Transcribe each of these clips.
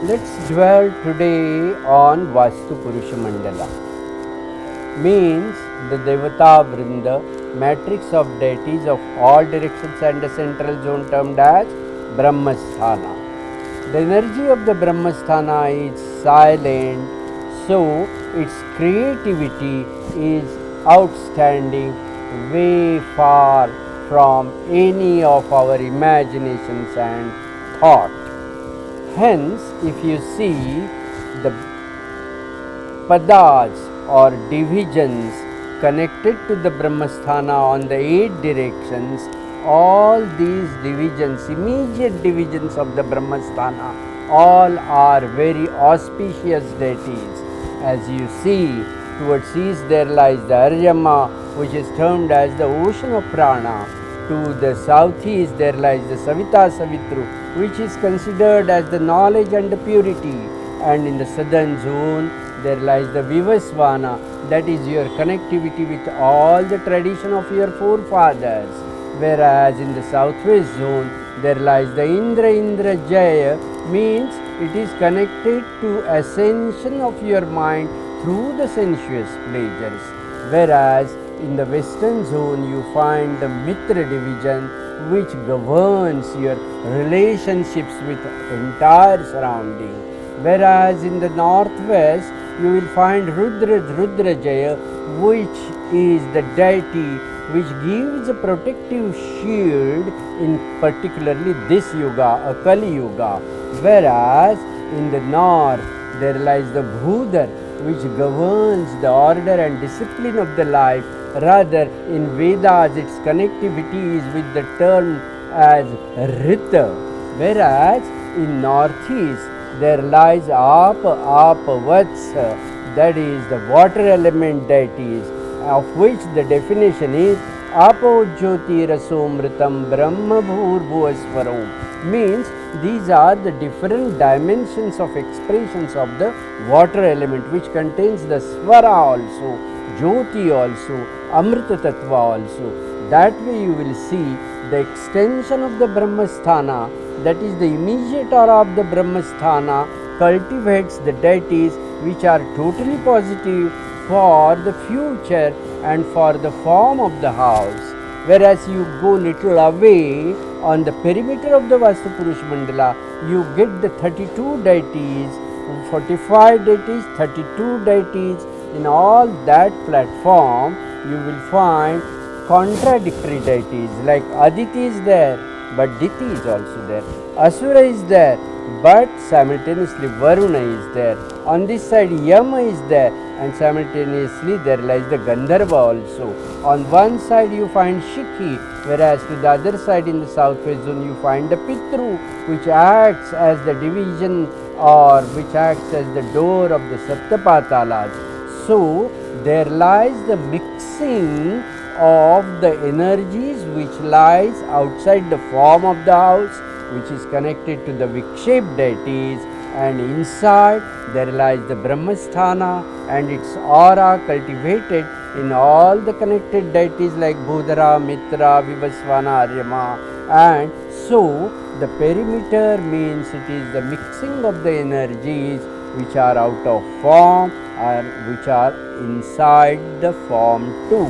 Let's dwell today on Vastu Purusha Mandala. Means the Devata Vrinda, matrix of deities of all directions and the central zone termed as Brahmasthana. The energy of the Brahmasthana is silent, so its creativity is outstanding, way far from any of our imaginations and thought. Hence, if you see the padas or divisions connected to the Brahmasthana on the 8 directions, all these divisions, immediate divisions of the Brahmasthana, all are very auspicious deities. As you see, towards east there lies the Aryama, which is termed as the ocean of prana. To the southeast there lies the Savita Savitru, which is considered as the knowledge and the purity. And in the southern zone there lies the Vivasvana, that is your connectivity with all the tradition of your forefathers. Whereas in the southwest zone there lies the Indra Jaya, means it is connected to ascension of your mind through the sensuous pleasures. Whereas in the western zone you find the Mitra division, which governs your relationships with entire surrounding. Whereas in the northwest you will find Rudra Jaya, which is the deity which gives a protective shield in particularly this yuga, a Kali Yuga. Whereas in the north there lies the Bhudar, which governs the order and discipline of the life. Rather, in Vedas its connectivity is with the term as Rita. Whereas in northeast there lies Vatsa, that is the water element deities, of which the definition is Apo Jyoti Rasomritam Brahma Bhur means these are the different dimensions of expressions of the water element, which contains the Swara also, Jyoti also, Amrita Tattva also. That way you will see the extension of the Brahmasthana, that is the immediate aura of the Brahmasthana, cultivates the deities which are totally positive for the future and for the form of the house. Whereas you go little away on the perimeter of the Vastu Purusha Mandala, you get the 32 deities, 45 deities, 32 deities. In all that platform, you will find contradictory deities, like Aditi is there, but Diti is also there. Asura is there, but simultaneously Varuna is there. On this side Yama is there, and simultaneously there lies the Gandharva also. On one side you find Shikhi, whereas to the other side in the southwest zone you find the Pitru, which acts as the division or which acts as the door of the Saptapatalas. So there lies the mixing of the energies which lies outside the form of the house, which is connected to the Vikshep deities, and inside there lies the Brahmasthana and its aura cultivated in all the connected deities like Bhudara, Mitra, Vivasvana, Aryama. And so the perimeter means it is the mixing of the energies which are out of form or which are inside the form too.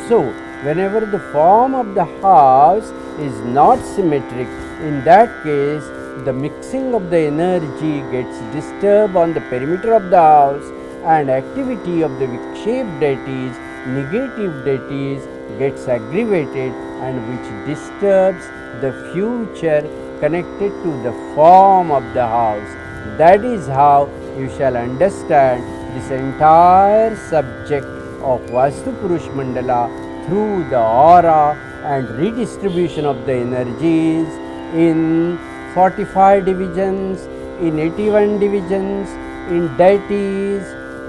So whenever the form of the house is not symmetric, in that case the mixing of the energy gets disturbed on the perimeter of the house, and activity of the Vikshep deities, negative deities, gets aggravated, and which disturbs the future connected to the form of the house. That is how you shall understand this entire subject of Vastu Purusha Mandala through the aura and redistribution of the energies in 45 divisions, in 81 divisions, in deities,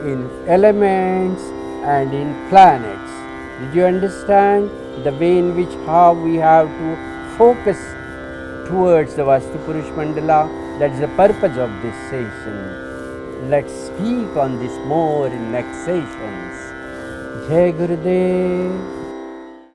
in elements, and in planets. Did you understand the way in which how we have to focus towards the Vastu Purusha Mandala? That is the purpose of this session. Let's speak on this more in next sessions. Jai Gurudev.